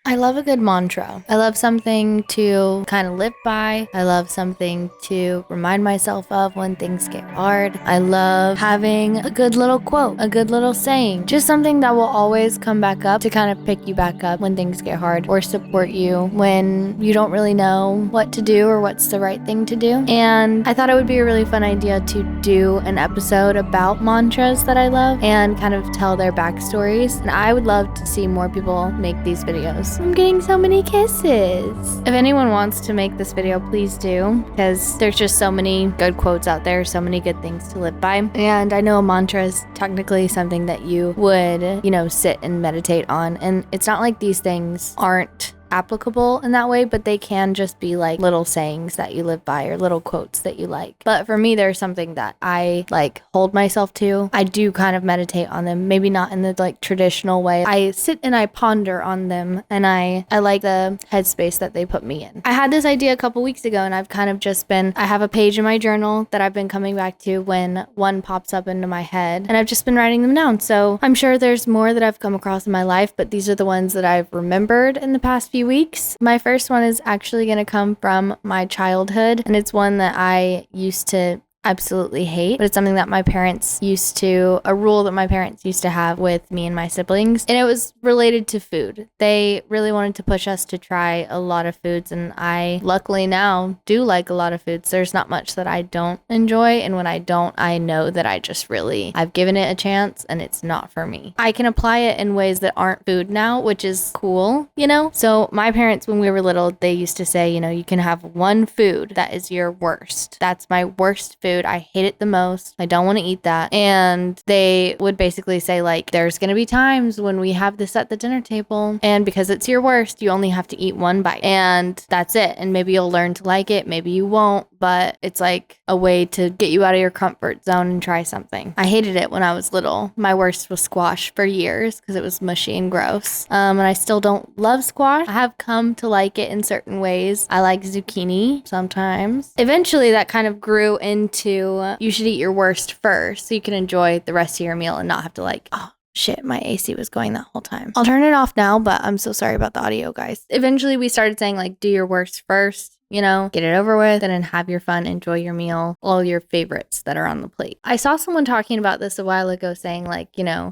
I love a good mantra. I love something to kind of live by. I love something to remind myself of when things get hard. I love having a good little quote, a good little saying, just something that will always come back up to kind of pick you back up when things get hard or support you when you don't really know what to do or what's the right thing to do. And I thought it would be a really fun idea to do an episode about mantras that I love and kind of tell their backstories. And I would love to see more people make these videos. I'm getting so many kisses. If anyone wants to make this video, please do, because there's just so many good quotes out there, so many good things to live by. And I know a mantra is technically something that you would, sit and meditate on. And it's not like these things aren't applicable in that way, but they can just be like little sayings that you live by or little quotes that you like. But for me, there's something that I hold myself to. I do kind of meditate on them, maybe not in the traditional way. I sit and I ponder on them, and I like the headspace that they put me in. I had this idea a couple weeks ago, and I've kind of just been, I have a page in my journal that I've been coming back to when one pops up into my head, and I've just been writing them down. So I'm sure there's more that I've come across in my life, but these are the ones that I've remembered in the past few weeks. My first one is actually going to come from my childhood, and it's one that I used to absolutely hate, but it's something that a rule that my parents used to have with me and my siblings, and it was related to food. They really wanted to push us to try a lot of foods, and I luckily now do like a lot of foods. There's not much that I don't enjoy, and when I don't, I know that I've given it a chance and it's not for me. I can apply it in ways that aren't food now, which is cool, So my parents, when we were little, they used to say, you can have one food that is your worst. That's my worst food. I hate it the most. I don't want to eat that. And they would basically say, there's going to be times when we have this at the dinner table, and because it's your worst, you only have to eat one bite. And that's it. And maybe you'll learn to like it. Maybe you won't, but it's like a way to get you out of your comfort zone and try something. I hated it when I was little. My worst was squash for years because it was mushy and gross. And I still don't love squash. I have come to like it in certain ways. I like zucchini sometimes. Eventually that kind of grew into you should eat your worst first so you can enjoy the rest of your meal and not have to oh shit, my AC was going that whole time. I'll turn it off now, but I'm so sorry about the audio, guys. Eventually we started saying do your worst first. Get it over with and then have your fun, enjoy your meal, all your favorites that are on the plate. I saw someone talking about this a while ago saying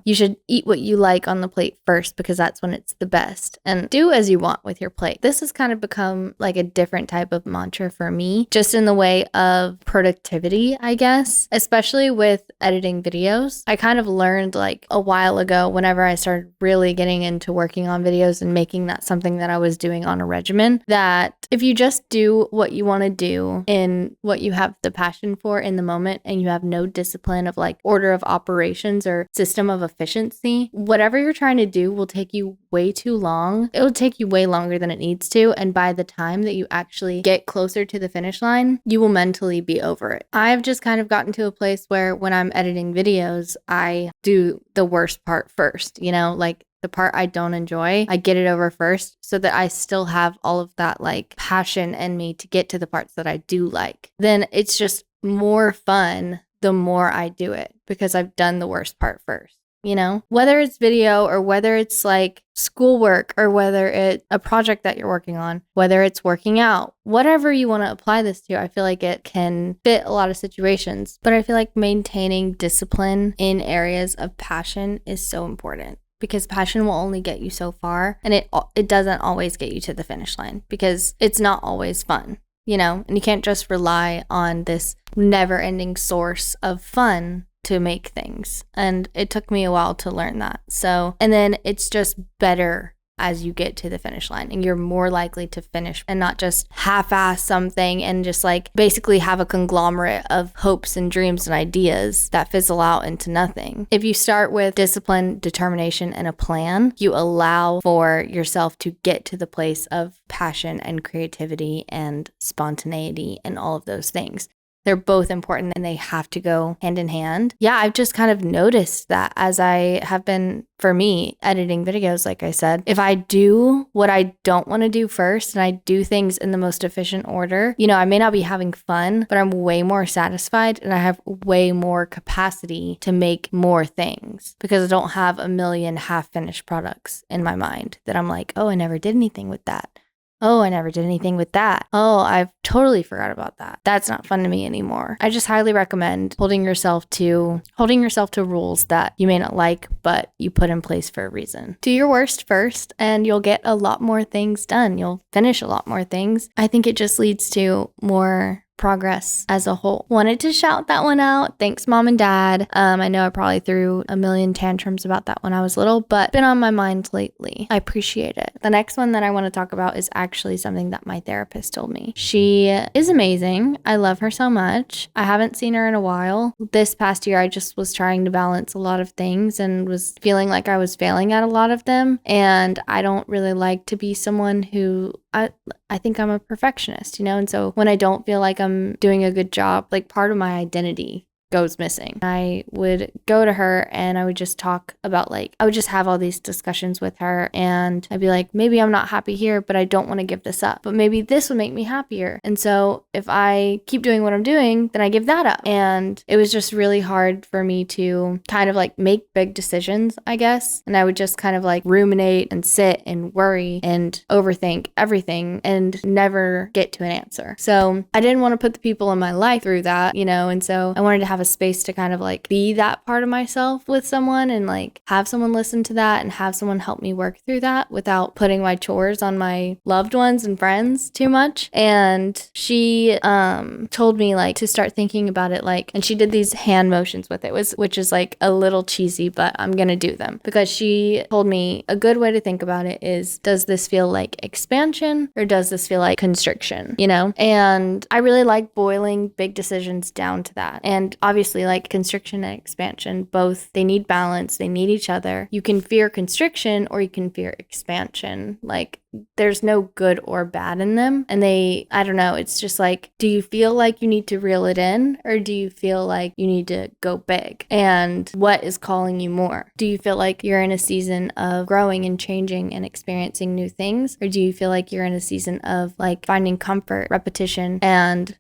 you should eat what you like on the plate first because that's when it's the best, and do as you want with your plate. This has kind of become a different type of mantra for me, just in the way of productivity, I guess, especially with editing videos. I kind of learned a while ago whenever I started really getting into working on videos and making that something that I was doing on a regimen, that if you just do what you want to do in what you have the passion for in the moment and you have no discipline of order of operations or system of efficiency, whatever you're trying to do will take you way too long. It will take you way longer than it needs to, and by the time that you actually get closer to the finish line, you will mentally be over it. I've just kind of gotten to a place where when I'm editing videos, I do the worst part first, the part I don't enjoy, I get it over first so that I still have all of that passion in me to get to the parts that I do like. Then it's just more fun the more I do it because I've done the worst part first. Whether it's video or whether it's schoolwork or whether it's a project that you're working on, whether it's working out, whatever you want to apply this to, I feel like it can fit a lot of situations. But I feel like maintaining discipline in areas of passion is so important, because passion will only get you so far, and it doesn't always get you to the finish line because it's not always fun, and you can't just rely on this never-ending source of fun to make things. And it took me a while to learn that. So, and then it's just better as you get to the finish line, and you're more likely to finish and not just half-ass something and just basically have a conglomerate of hopes and dreams and ideas that fizzle out into nothing. If you start with discipline, determination, and a plan, you allow for yourself to get to the place of passion and creativity and spontaneity and all of those things. they're both important and they have to go hand in hand. Yeah, I've just kind of noticed that as I have been, for me, editing videos, like I said, if I do what I don't want to do first and I do things in the most efficient order, I may not be having fun, but I'm way more satisfied and I have way more capacity to make more things because I don't have a million half-finished products in my mind that I'm like, oh, I never did anything with that. Oh, I never did anything with that. Oh, I've totally forgot about that. That's not fun to me anymore. I just highly recommend holding yourself to rules that you may not like, but you put in place for a reason. Do your worst first and you'll get a lot more things done. You'll finish a lot more things. I think it just leads to more progress as a whole. Wanted to shout that one out. Thanks, Mom and Dad. I know I probably threw a million tantrums about that when I was little, but been on my mind lately. I appreciate it. The next one that I want to talk about is actually something that my therapist told me. She is amazing. I love her so much. I haven't seen her in a while. This past year, I just was trying to balance a lot of things and was feeling like I was failing at a lot of them. And I don't really like to be someone who I think I'm a perfectionist, and so when I don't feel like I'm doing a good job, like part of my identity goes missing. I would go to her and I would just talk about I would just have all these discussions with her and I'd be like, maybe I'm not happy here, but I don't want to give this up. But maybe this would make me happier. And so if I keep doing what I'm doing, then I give that up. And it was just really hard for me to kind of make big decisions, I guess. And I would just kind of ruminate and sit and worry and overthink everything and never get to an answer. So I didn't want to put the people in my life through that, and so I wanted to have a space to kind of be that part of myself with someone and have someone listen to that and have someone help me work through that without putting my chores on my loved ones and friends too much. And she told me to start thinking about it and she did these hand motions with it, which is a little cheesy, but I'm gonna do them because she told me a good way to think about it is, does this feel like expansion or does this feel like constriction, And I really like boiling big decisions down to that. And obviously constriction and expansion, both, they need balance, they need each other. You can fear constriction or you can fear expansion. There's no good or bad in them. And I don't know, it's just do you feel like you need to reel it in or do you feel like you need to go big? And what is calling you more? Do you feel like you're in a season of growing and changing and experiencing new things? Or do you feel like you're in a season of finding comfort, repetition, and,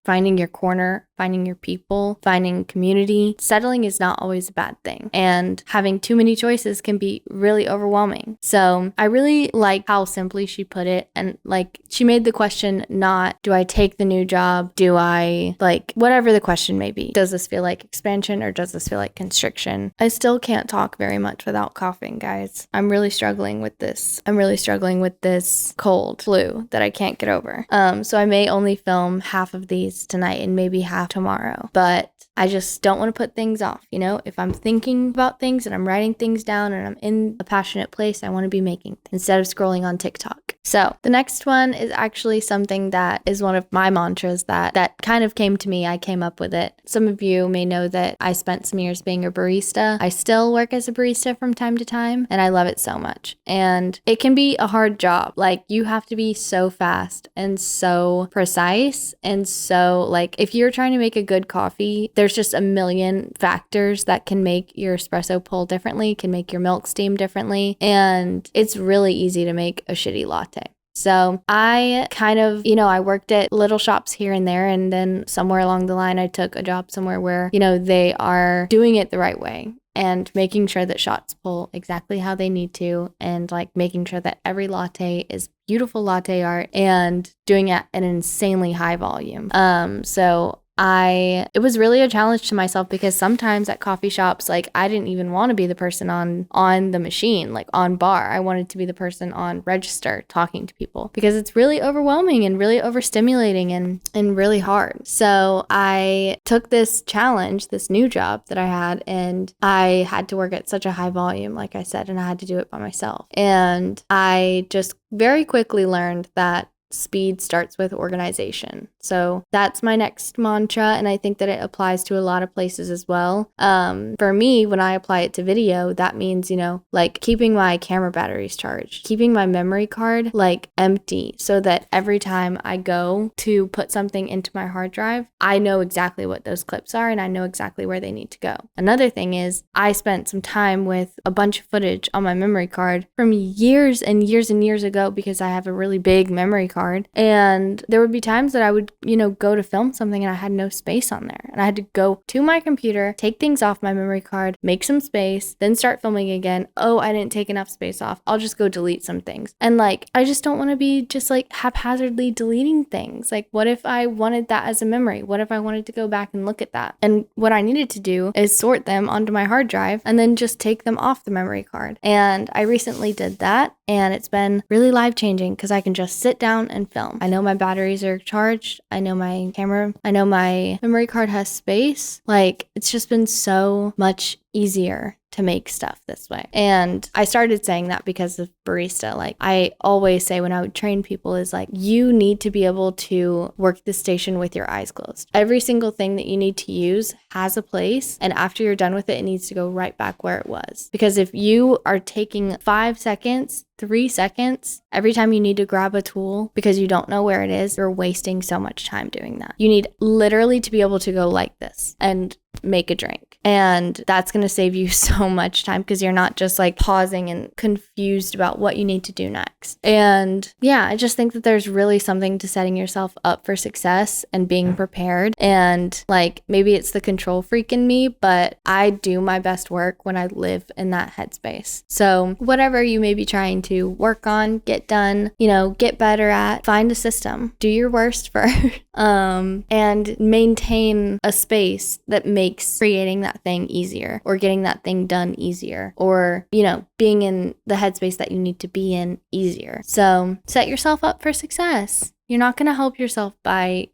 finding your corner, finding your people, finding community? Settling is not always a bad thing. And having too many choices can be really overwhelming. So I really like how simply she put it. And she made the question not, do I take the new job? Do I whatever the question may be. Does this feel like expansion or does this feel like constriction? I still can't talk very much without coughing, guys. I'm really struggling with this. I'm really struggling with this cold flu that I can't get over. So I may only film half of these tonight and maybe half tomorrow, but I just don't want to put things off. If I'm thinking about things and I'm writing things down and I'm in a passionate place, I want to be making instead of scrolling on TikTok. So the next one is actually something that is one of my mantras that kind of came to me. I came up with it. Some of you may know that I spent some years being a barista. I still work as a barista from time to time and I love it so much. And it can be a hard job. You have to be so fast and so precise. And so if you're trying to make a good coffee, there's just a million factors that can make your espresso pull differently, can make your milk steam differently. And it's really easy to make a shitty latte. So I kind of, I worked at little shops here and there. And then somewhere along the line, I took a job somewhere where, they are doing it the right way and making sure that shots pull exactly how they need to. And making sure that every latte is beautiful latte art and doing it at an insanely high volume. So it was really a challenge to myself because sometimes at coffee shops, I didn't even want to be the person on the machine, on bar. I wanted to be the person on register talking to people because it's really overwhelming and really overstimulating and really hard. So I took this challenge, this new job that I had, and I had to work at such a high volume, like I said, and I had to do it by myself. And I just very quickly learned that speed starts with organization. So that's my next mantra, and I think that it applies to a lot of places as well. For me, when I apply it to video, that means, like keeping my camera batteries charged, keeping my memory card like empty so that every time I go to put something into my hard drive, I know exactly what those clips are and I know exactly where they need to go. Another thing is I spent some time with a bunch of footage on my memory card from years and years and years ago because I have a really big memory card. And there would be times that I would, go to film something and I had no space on there. And I had to go to my computer, take things off my memory card, make some space, then start filming again. Oh, I didn't take enough space off. I'll just go delete some things. And I just don't want to be just haphazardly deleting things. What if I wanted that as a memory? What if I wanted to go back and look at that? And what I needed to do is sort them onto my hard drive and then just take them off the memory card. And I recently did that. And it's been really life-changing because I can just sit down and film. I know my batteries are charged. I know my camera. I know my memory card has space. It's just been so much easier to make stuff this way. And I started saying that because of barista. I always say when I would train people is you need to be able to work the station with your eyes closed. Every single thing that you need to use has a place. And after you're done with it, it needs to go right back where it was. Because if you are taking 5 seconds, 3 seconds every time you need to grab a tool because you don't know where it is, you're wasting so much time doing that. You need literally to be able to go like this and make a drink. And that's going to save you so much time because you're not just pausing and confused about what you need to do next. And yeah, I just think that there's really something to setting yourself up for success and being prepared. And maybe it's the control freak in me, but I do my best work when I live in that headspace. So whatever you may be trying to work on, get done, get better at, find a system, do your worst first, and maintain a space that makes creating that thing easier or getting that thing done easier or, being in the headspace that you need to be in easier. So set yourself up for success. You're not going to help yourself by,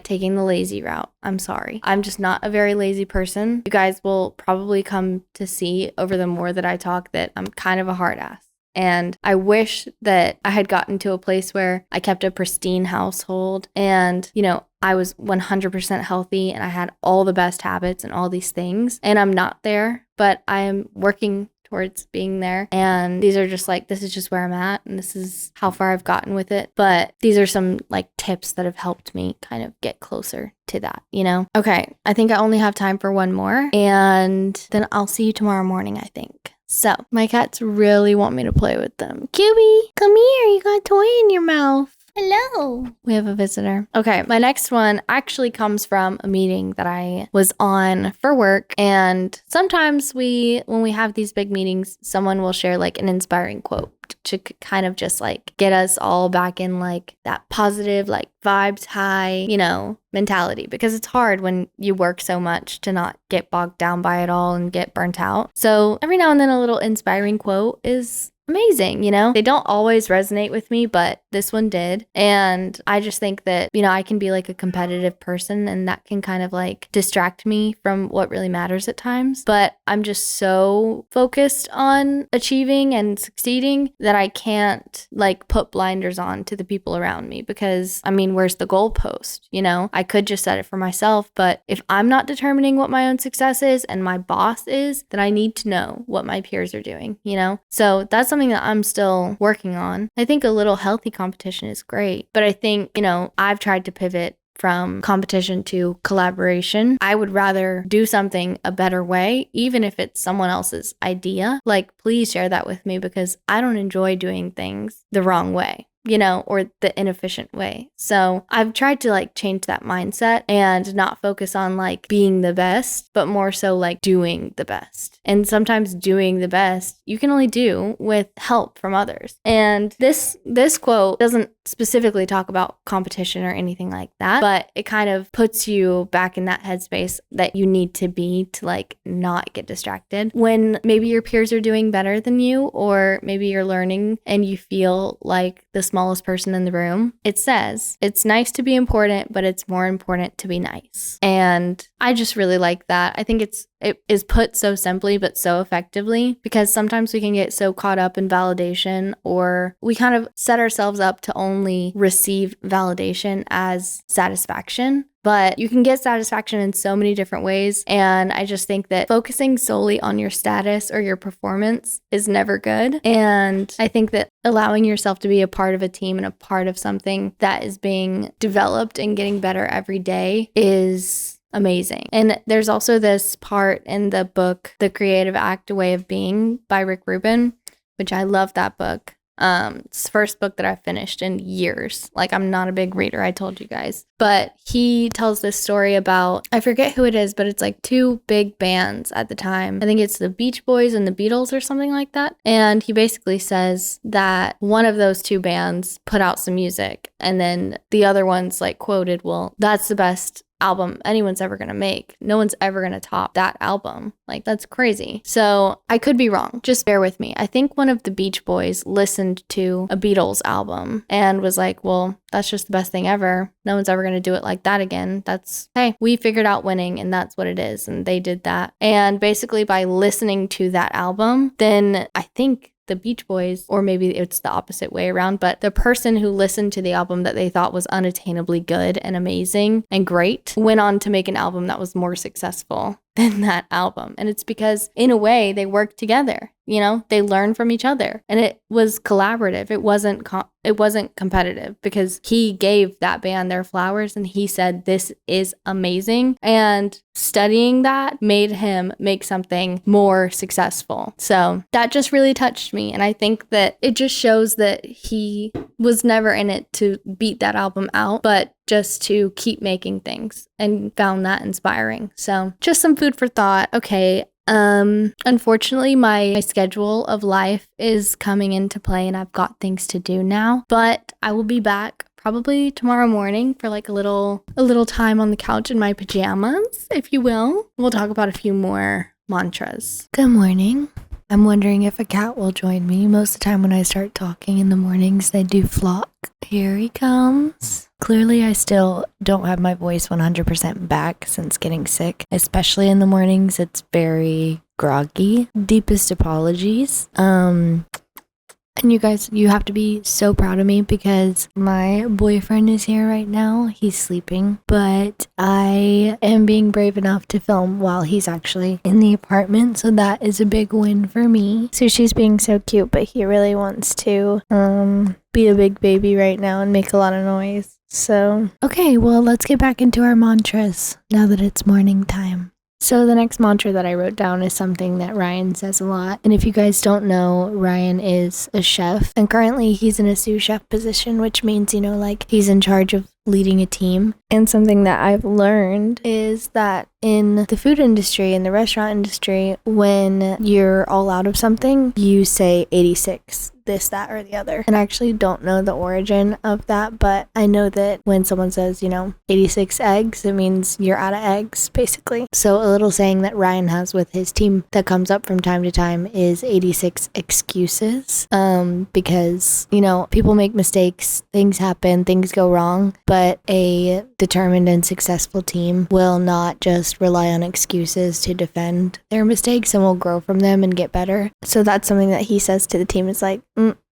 taking the lazy route. I'm sorry. I'm just not a very lazy person. You guys will probably come to see over the more that I talk that I'm kind of a hard ass. And I wish that I had gotten to a place where I kept a pristine household and, I was 100% healthy and I had all the best habits and all these things. And I'm not there, but I am working towards being there. And these are just this is just where I'm at. And this is how far I've gotten with it. But these are some tips that have helped me kind of get closer to that, Okay, I think I only have time for one more. And then I'll see you tomorrow morning, I think. So my cats really want me to play with them. QB, come here. You got a toy in your mouth. Hello. We have a visitor. Okay, my next one actually comes from a meeting that I was on for work. And sometimes when we have these big meetings, someone will share an inspiring quote to kind of just get us all back in that positive, vibes high, mentality, because it's hard when you work so much to not get bogged down by it all and get burnt out. So every now and then a little inspiring quote is amazing, They don't always resonate with me, but this one did. And I just think that, I can be a competitive person and that can kind of distract me from what really matters at times. But I'm just so focused on achieving and succeeding that I can't put blinders on to the people around me because, where's the goalpost? I could just set it for myself, but if I'm not determining what my own success is and my boss is, then I need to know what my peers are doing, So that's something that I'm still working on. I think a little healthy competition is great, but I think, I've tried to pivot from competition to collaboration. I would rather do something a better way, even if it's someone else's idea. Please share that with me because I don't enjoy doing things the wrong way. Or the inefficient way. So I've tried to change that mindset and not focus on being the best, but more so doing the best. And sometimes doing the best you can only do with help from others. And this quote doesn't specifically talk about competition or anything like that, but it kind of puts you back in that headspace that you need to be to not get distracted when maybe your peers are doing better than you, or maybe you're learning and you feel like the smallest person in the room. It says, it's nice to be important, but it's more important to be nice. And I just really like that. I think it's it is put so simply but so effectively, because sometimes we can get so caught up in validation, or we kind of set ourselves up to only receive validation as satisfaction. But you can get satisfaction in so many different ways. And I just think that focusing solely on your status or your performance is never good. And I think that allowing yourself to be a part of a team and a part of something that is being developed and getting better every day is amazing. And there's also this part in the book, The Creative Act, A Way of Being by Rick Rubin, which I love that book. It's the first book that I've finished in years. Like, I'm not a big reader, I told you guys. But he tells this story about, I forget who it is, but it's like two big bands at the time. I think it's the Beach Boys and the Beatles or something like that. And he basically says that one of those two bands put out some music, and then the other one's like quoted, well, that's the best album anyone's ever gonna make. No one's ever gonna top that album. Like, that's crazy. So I could be wrong. Just bear with me. I think one of the Beach Boys listened to a Beatles album and was like, well, that's just the best thing ever. No one's ever gonna do it like that again. Hey, we figured out winning, and that's what it is. And they did that. And basically by listening to that album, then I think the Beach Boys, or maybe it's the opposite way around, but the person who listened to the album that they thought was unattainably good and amazing and great went on to make an album that was more successful than that album. And it's because, in a way, they worked together. You know, they learned from each other, and it was collaborative. It wasn't competitive, because he gave that band their flowers and he said, this is amazing. And studying that made him make something more successful. So that just really touched me. And I think that it just shows that he was never in it to beat that album out, but just to keep making things, and found that inspiring. So just some food for thought. Okay. Unfortunately, my schedule of life is coming into play, and I've got things to do now, but I will be back probably tomorrow morning for like a little time on the couch in my pajamas, if you will. We'll talk about a few more mantras. Good morning. I'm wondering if a cat will join me. Most of the time when I start talking in the mornings, they do flock. Here he comes. Clearly, I still don't have my voice 100% back since getting sick, especially in the mornings. It's very groggy. Deepest apologies. And you guys, you have to be so proud of me, because my boyfriend is here right now. He's sleeping, but I am being brave enough to film while he's actually in the apartment. So that is a big win for me. So she's being so cute, but he really wants to be a big baby right now and make a lot of noise. So, okay, well, let's get back into our mantras now that it's morning time. So the next mantra that I wrote down is something that Ryan says a lot. And if you guys don't know, Ryan is a chef, and currently he's in a sous chef position, which means, you know, like, he's in charge of leading a team. And something that I've learned is that in the food industry, in the restaurant industry, when you're all out of something, you say 86, this, that, or the other. And I actually don't know the origin of that, but I know that when someone says, you know, 86 eggs, it means you're out of eggs, basically. So a little saying that Ryan has with his team that comes up from time to time is 86 excuses. Because, you know, people make mistakes, things happen, things go wrong, but a determined and successful team will not just rely on excuses to defend their mistakes, and will grow from them and get better. So that's something that he says to the team, is like,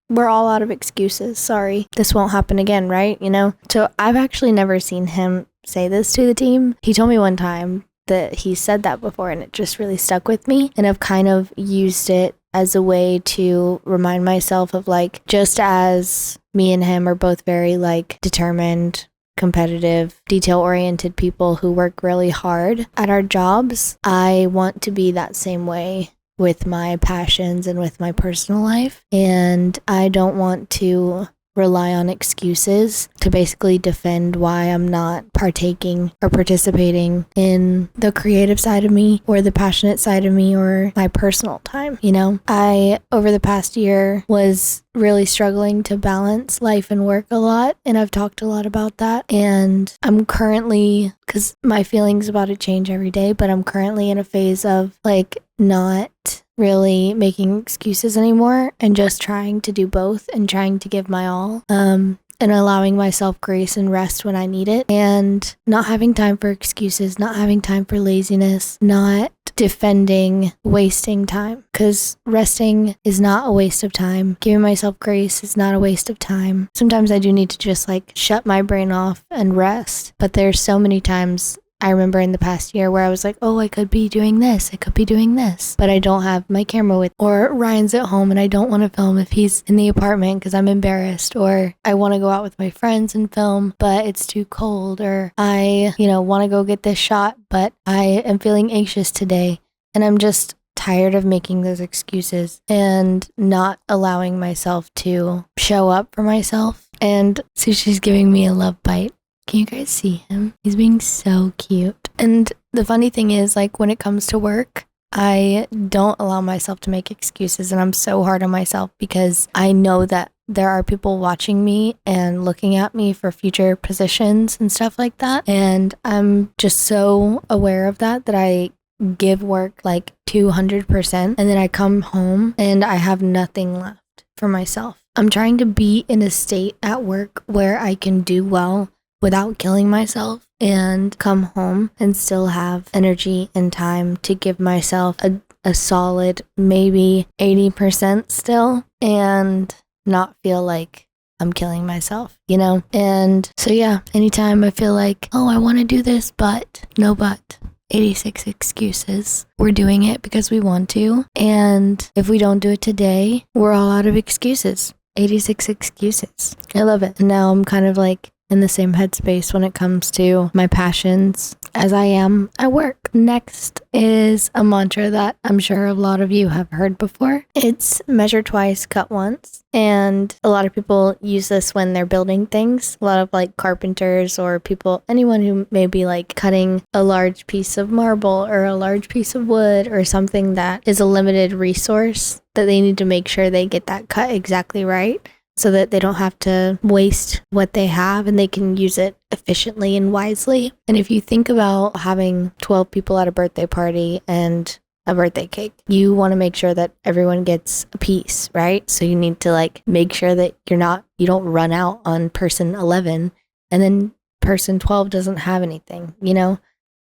we're all out of excuses. Sorry, this won't happen again, right? You know? So I've actually never seen him say this to the team. He told me one time that he said that before, and it just really stuck with me. And I've kind of used it as a way to remind myself of, like, just as me and him are both very, like, determined, competitive, detail-oriented people who work really hard at our jobs, I want to be that same way with my passions and with my personal life. And I don't want to rely on excuses to basically defend why I'm not partaking or participating in the creative side of me, or the passionate side of me, or my personal time. You know, I, over the past year, was really struggling to balance life and work a lot, and I've talked a lot about that. And I'm currently, because my feelings about it change every day, but I'm currently in a phase of, like, not really making excuses anymore, and just trying to do both, and trying to give my all, and allowing myself grace and rest when I need it, and not having time for excuses, not having time for laziness, not defending wasting time, because resting is not a waste of time. Giving myself grace is not a waste of time. Sometimes I do need to just like shut my brain off and rest, but there's so many times I remember in the past year where I was like, oh, I could be doing this, I could be doing this, but I don't have my camera with, or Ryan's at home and I don't want to film if he's in the apartment because I'm embarrassed, or I want to go out with my friends and film, but it's too cold, or I, want to go get this shot, but I am feeling anxious today. And I'm just tired of making those excuses and not allowing myself to show up for myself. And Sushi's giving me a love bite. Can you guys see him? He's being so cute. And the funny thing is, like, when it comes to work, I don't allow myself to make excuses, and I'm so hard on myself because I know that there are people watching me and looking at me for future positions and stuff like that. And I'm just so aware of that I give work like 200%, and then I come home and I have nothing left for myself. I'm trying to be in a state at work where I can do well without killing myself and come home and still have energy and time to give myself a solid maybe 80% still and not feel like I'm killing myself, And so yeah, anytime I feel like, oh, I want to do this, but no but. 86 excuses. We're doing it because we want to. And if we don't do it today, we're all out of excuses. 86 excuses. I love it. And now I'm kind of like in the same headspace when it comes to my passions as I am at work. Next is a mantra that I'm sure a lot of you have heard before. It's measure twice, cut once. And a lot of people use this when they're building things. A lot of like carpenters or anyone who may be like cutting a large piece of marble or a large piece of wood or something that is a limited resource that they need to make sure they get that cut exactly right, so that they don't have to waste what they have and they can use it efficiently and wisely. And if you think about having 12 people at a birthday party and a birthday cake, you want to make sure that everyone gets a piece, right? So you need to like make sure that you don't run out on person 11 and then person 12 doesn't have anything,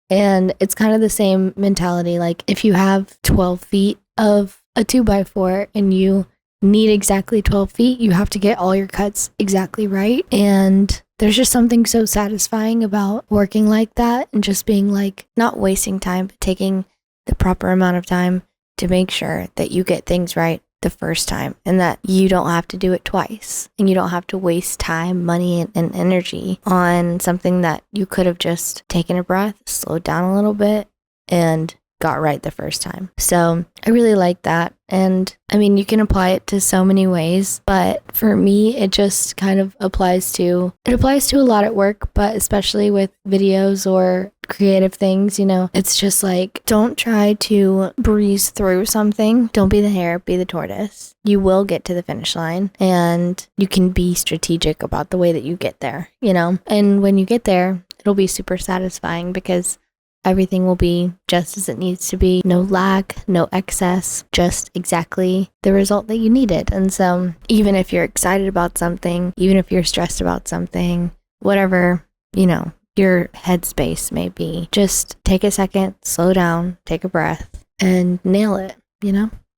And it's kind of the same mentality. Like if you have 12 feet of a 2x4 and you need exactly 12 feet, you have to get all your cuts exactly right. And there's just something so satisfying about working like that and just being like, not wasting time, but taking the proper amount of time to make sure that you get things right the first time and that you don't have to do it twice and you don't have to waste time, money, and energy on something that you could have just taken a breath, slowed down a little bit, and got right the first time. So I really like that. And I mean, you can apply it to so many ways, but for me, it just kind of applies to a lot at work, but especially with videos or creative things, it's just like, don't try to breeze through something. Don't be the hare, be the tortoise. You will get to the finish line and you can be strategic about the way that you get there, and when you get there, it'll be super satisfying because everything will be just as it needs to be. No lag, no excess, just exactly the result that you needed. And so even if you're excited about something, even if you're stressed about something, whatever, your headspace may be, just take a second, slow down, take a breath, and nail it,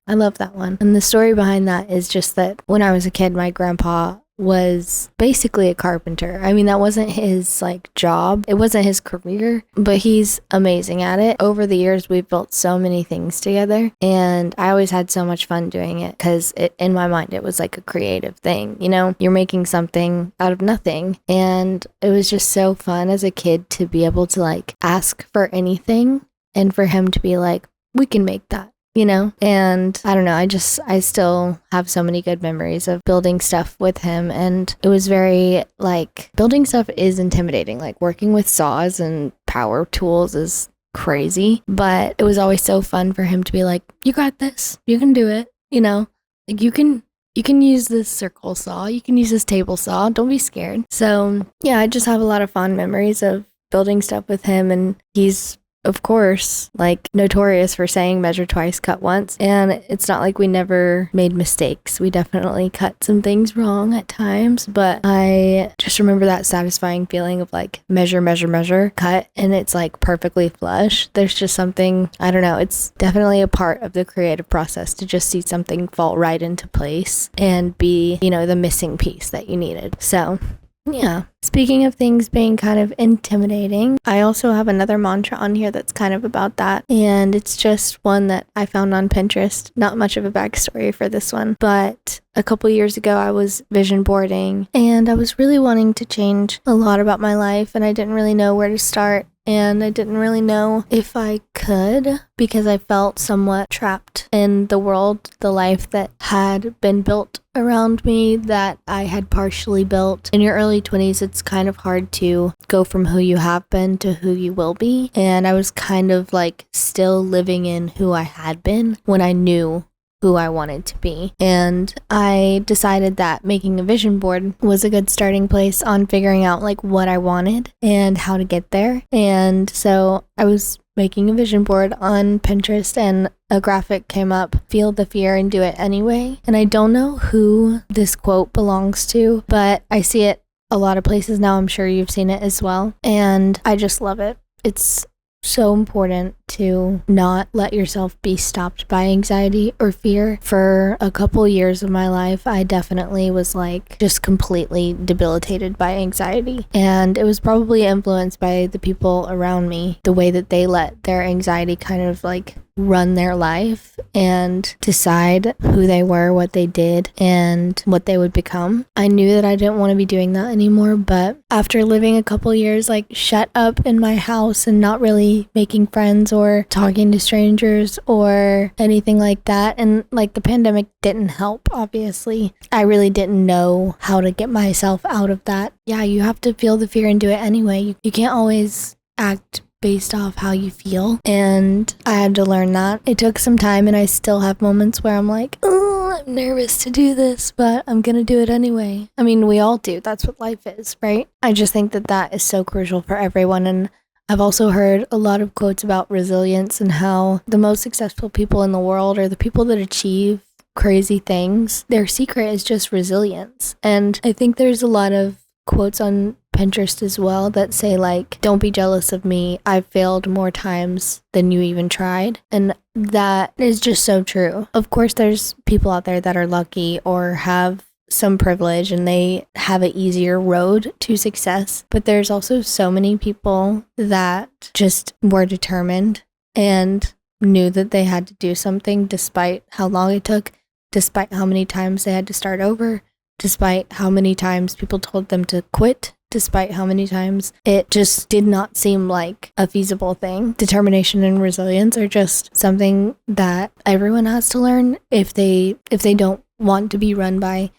I love that one. And the story behind that is just that when I was a kid, my grandpa was basically a carpenter. I mean, that wasn't his job. It wasn't his career, but he's amazing at it. Over the years, we've built so many things together and I always had so much fun doing it because in my mind, it was like a creative thing. You're making something out of nothing. And it was just so fun as a kid to be able to ask for anything and for him to be like, we can make that. And I don't know, I still have so many good memories of building stuff with him. And it was very building stuff is intimidating. Working with saws and power tools is crazy, but it was always so fun for him to be like, you got this, you can do it. You can use this circle saw, you can use this table saw, don't be scared. So yeah, I just have a lot of fond memories of building stuff with him, and he's of course, like notorious for saying measure twice, cut once. And it's not like we never made mistakes. We definitely cut some things wrong at times, but I just remember that satisfying feeling of like measure, measure, measure, cut, and it's like perfectly flush. There's just something, I don't know, it's definitely a part of the creative process to just see something fall right into place and be, you know, the missing piece that you needed. So yeah. Speaking of things being kind of intimidating, I also have another mantra on here that's kind of about that. And it's just one that I found on Pinterest. Not much of a backstory for this one, but a couple years ago I was vision boarding and I was really wanting to change a lot about my life and I didn't really know where to start. And I didn't really know if I could because I felt somewhat trapped in the world, the life that had been built around me that I had partially built. In your early 20s, it's kind of hard to go from who you have been to who you will be. And I was kind of like still living in who I had been when I knew who I wanted to be. And I decided that making a vision board was a good starting place on figuring out like what I wanted and how to get there. And so I was making a vision board on Pinterest and a graphic came up, feel the fear and do it anyway. And I don't know who this quote belongs to, but I see it a lot of places now. I'm sure you've seen it as well. And I just love it. It's so important to not let yourself be stopped by anxiety or fear. For a couple years of my life, I definitely was like just completely debilitated by anxiety. And it was probably influenced by the people around me, the way that they let their anxiety kind of like run their life and decide who they were, what they did, and what they would become. I knew that I didn't want to be doing that anymore, but after living a couple years like shut up in my house and not really making friends or talking to strangers or anything like that, and like the pandemic didn't help, obviously, I really didn't know how to get myself out of that. Yeah, you have to feel the fear and do it anyway. You can't always act based off how you feel, and I had to learn that. It took some time, and I still have moments where I'm like, oh, I'm nervous to do this, but I'm gonna do it anyway. I mean, we all do. That's what life is, right? I just think that that is so crucial for everyone, and I've also heard a lot of quotes about resilience and how the most successful people in the world are the people that achieve crazy things. Their secret is just resilience. And I think there's a lot of quotes on Pinterest as well that say like, don't be jealous of me. I've failed more times than you even tried. And that is just so true. Of course, there's people out there that are lucky or have some privilege and they have an easier road to success. But there's also so many people that just were determined and knew that they had to do something despite how long it took, despite how many times they had to start over, despite how many times people told them to quit, despite how many times it just did not seem like a feasible thing. Determination and resilience are just something that everyone has to learn if they don't want to be run by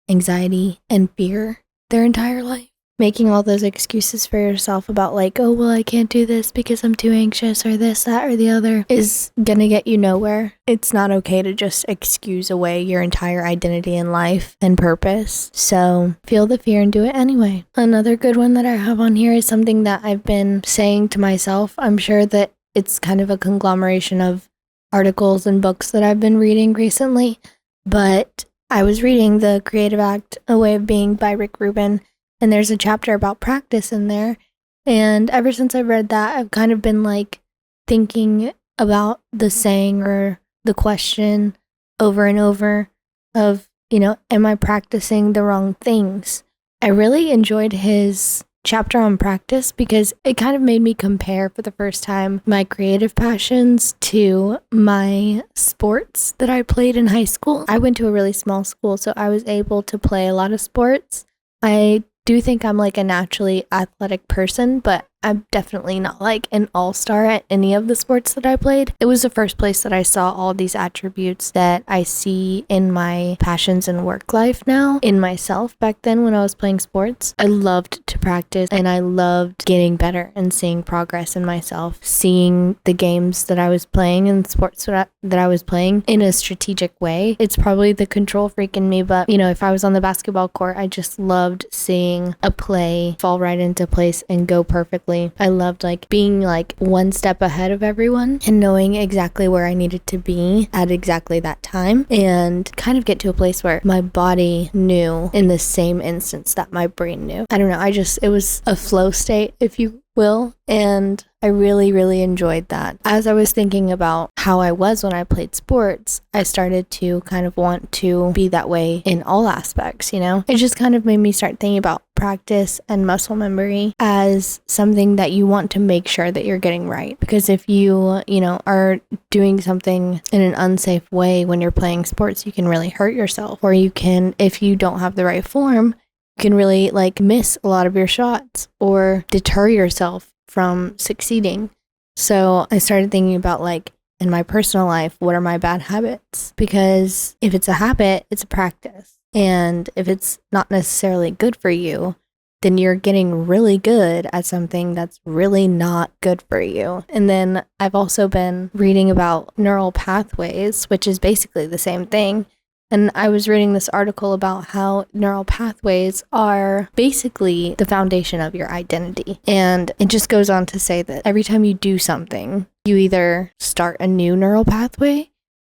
anxiety and fear their entire life. Making all those excuses for yourself about like, oh, well, I can't do this because I'm too anxious or this, that, or the other is gonna get you nowhere. It's not okay to just excuse away your entire identity in life and purpose. So feel the fear and do it anyway. Another good one that I have on here is something that I've been saying to myself. I'm sure that it's kind of a conglomeration of articles and books that I've been reading recently, but I was reading The Creative Act, A Way of Being by Rick Rubin, and there's a chapter about practice in there. And ever since I read that, I've kind of been like thinking about the saying or the question over and over of, you know, am I practicing the wrong things? I really enjoyed his chapter on practice because it kind of made me compare for the first time my creative passions to my sports that I played in high school. I went to a really small school, so I was able to play a lot of sports. I do think I'm like a naturally athletic person, but I'm definitely not like an all-star at any of the sports that I played. It was the first place that I saw all these attributes that I see in my passions and work life now in myself. Back then when I was playing sports, I loved to practice and I loved getting better and seeing progress in myself, seeing the games that I was playing and sports that I was playing in a strategic way. It's probably the control freak in me, but you know, if I was on the basketball court, I just loved seeing a play fall right into place and go perfectly basically. I loved like being like one step ahead of everyone and knowing exactly where I needed to be at exactly that time, and kind of get to a place where my body knew in the same instance that my brain knew. I don't know. It was a flow state, if you will, and I really, really enjoyed that. As I was thinking about how I was when I played sports, I started to kind of want to be that way in all aspects, you know? It just kind of made me start thinking about practice and muscle memory as something that you want to make sure that you're getting right. Because if you are doing something in an unsafe way when you're playing sports, you can really hurt yourself. Or you can, if you don't have the right form, you can really like miss a lot of your shots or deter yourself from succeeding. So I started thinking about like in my personal life, what are my bad habits? Because if it's a habit, it's a practice. And if it's not necessarily good for you, then you're getting really good at something that's really not good for you. And then I've also been reading about neural pathways, which is basically the same thing. And I was reading this article about how neural pathways are basically the foundation of your identity. And it just goes on to say that every time you do something, you either start a new neural pathway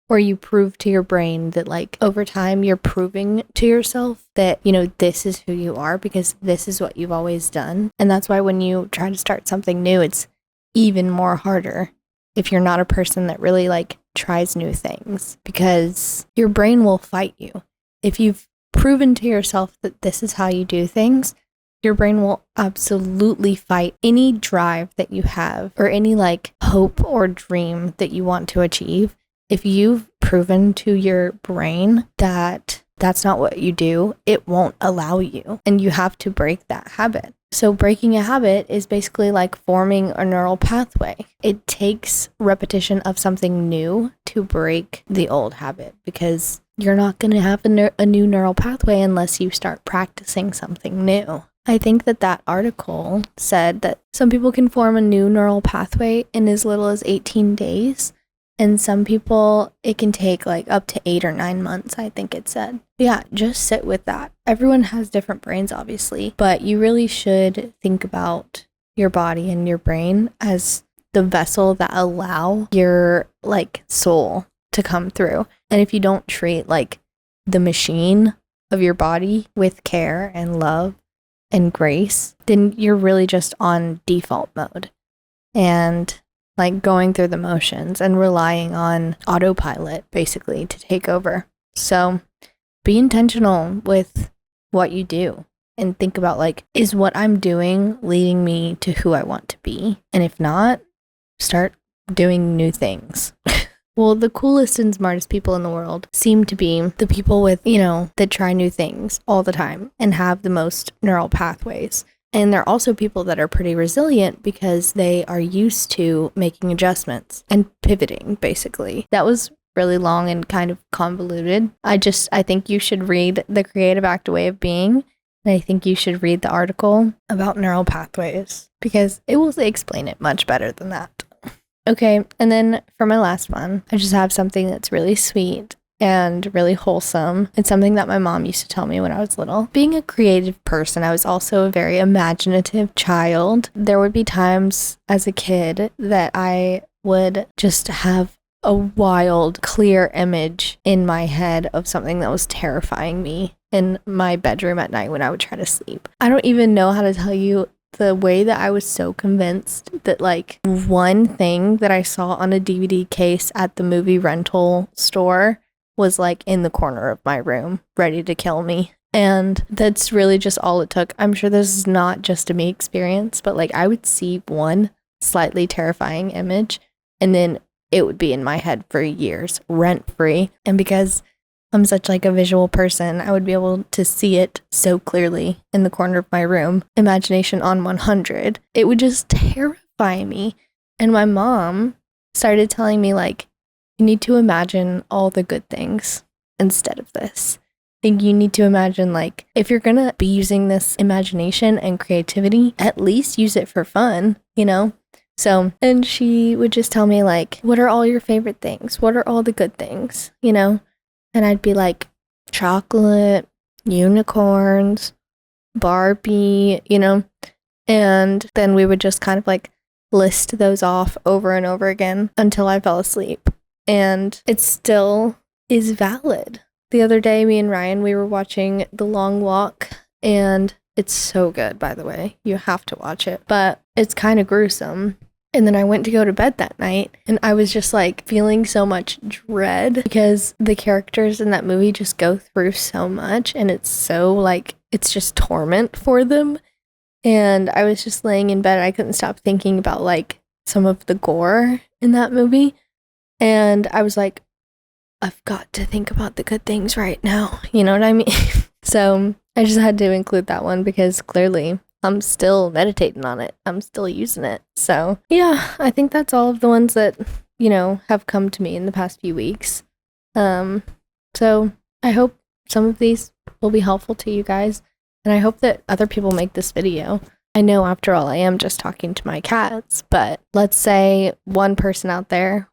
or you prove to your brain that like over time you're proving to yourself that, this is who you are because this is what you've always done. And that's why when you try to start something new, it's even more harder if you're not a person that really like tries new things, because your brain will fight you. If you've proven to yourself that this is how you do things, your brain will absolutely fight any drive that you have or any like hope or dream that you want to achieve. If you've proven to your brain that that's not what you do, it won't allow you, and you have to break that habit. So breaking a habit is basically like forming a neural pathway. It takes repetition of something new to break the old habit, because you're not going to have a new neural pathway unless you start practicing something new. I think that article said that some people can form a new neural pathway in as little as 18 days. And some people, it can take like up to 8 or 9 months, I think it said. Yeah, just sit with that. Everyone has different brains, obviously, but you really should think about your body and your brain as the vessel that allow your like soul to come through. And if you don't treat like the machine of your body with care and love and grace, then you're really just on default mode and like going through the motions and relying on autopilot basically to take over. So be intentional with what you do and think about like, is what I'm doing leading me to who I want to be? And if not, start doing new things. Well, the coolest and smartest people in the world seem to be the people with, that try new things all the time and have the most neural pathways. And they're also people that are pretty resilient because they are used to making adjustments and pivoting, basically. That was really long and kind of convoluted. I think you should read The Creative Active Way of Being. And I think you should read the article about neural pathways because it will explain it much better than that. Okay, and then for my last one, I just have something that's really sweet and really wholesome. It's something that my mom used to tell me when I was little. Being a creative person, I was also a very imaginative child. There would be times as a kid that I would just have a wild, clear image in my head of something that was terrifying me in my bedroom at night when I would try to sleep. I don't even know how to tell you the way that I was so convinced that like one thing that I saw on a DVD case at the movie rental store was like in the corner of my room, ready to kill me. And that's really just all it took. I'm sure this is not just a me experience, but like I would see one slightly terrifying image and then it would be in my head for years, rent free. And because I'm such like a visual person, I would be able to see it so clearly in the corner of my room. Imagination on 100. It would just terrify me. And my mom started telling me like, you need to imagine all the good things instead of this. I think you need to imagine like, if you're gonna be using this imagination and creativity, at least use it for fun, So, and she would just tell me like, what are all your favorite things? What are all the good things, And I'd be like, chocolate, unicorns, Barbie, And then we would just kind of like list those off over and over again until I fell asleep. And it still is valid. The other day, me and Ryan, we were watching The Long Walk, and it's so good, by the way. You have to watch it, but it's kind of gruesome. And then I went to go to bed that night, and I was just like feeling so much dread because the characters in that movie just go through so much, and it's so like, it's just torment for them. And I was just laying in bed. I couldn't stop thinking about like some of the gore in that movie. And I was like, I've got to think about the good things right now. You know what I mean? So I just had to include that one because clearly I'm still meditating on it. I'm still using it. So yeah, I think that's all of the ones that, you know, have come to me in the past few weeks. So I hope some of these will be helpful to you guys. And I hope that other people make this video. I know after all, I am just talking to my cats, but let's say one person out there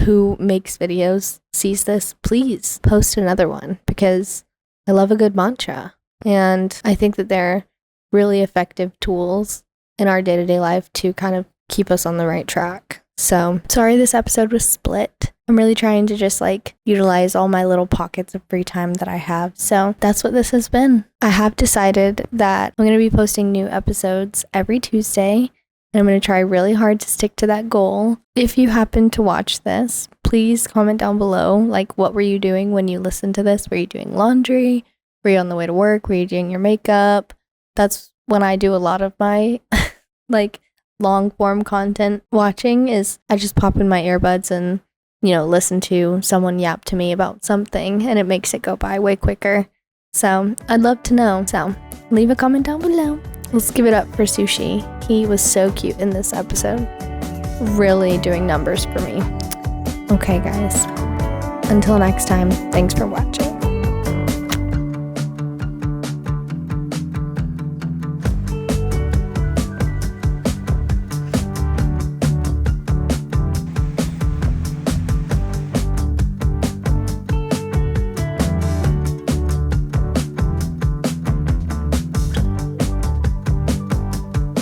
who makes videos sees this, please post another one because I love a good mantra. And I think that they're really effective tools in our day-to-day life to kind of keep us on the right track. So sorry this episode was split. I'm really trying to just like utilize all my little pockets of free time that I have. So that's what this has been. I have decided that I'm going to be posting new episodes every Tuesday. And I'm going to try really hard to stick to that goal. If you happen to watch this, please comment down below. Like, what were you doing when you listened to this? Were you doing laundry? Were you on the way to work? Were you doing your makeup? That's when I do a lot of my like long form content watching is I just pop in my earbuds and, you know, listen to someone yap to me about something and it makes it go by way quicker. So I'd love to know. So leave a comment down below. Let's give it up for Sushi. He was so cute in this episode. Really doing numbers for me. Okay, guys. Until next time, thanks for watching.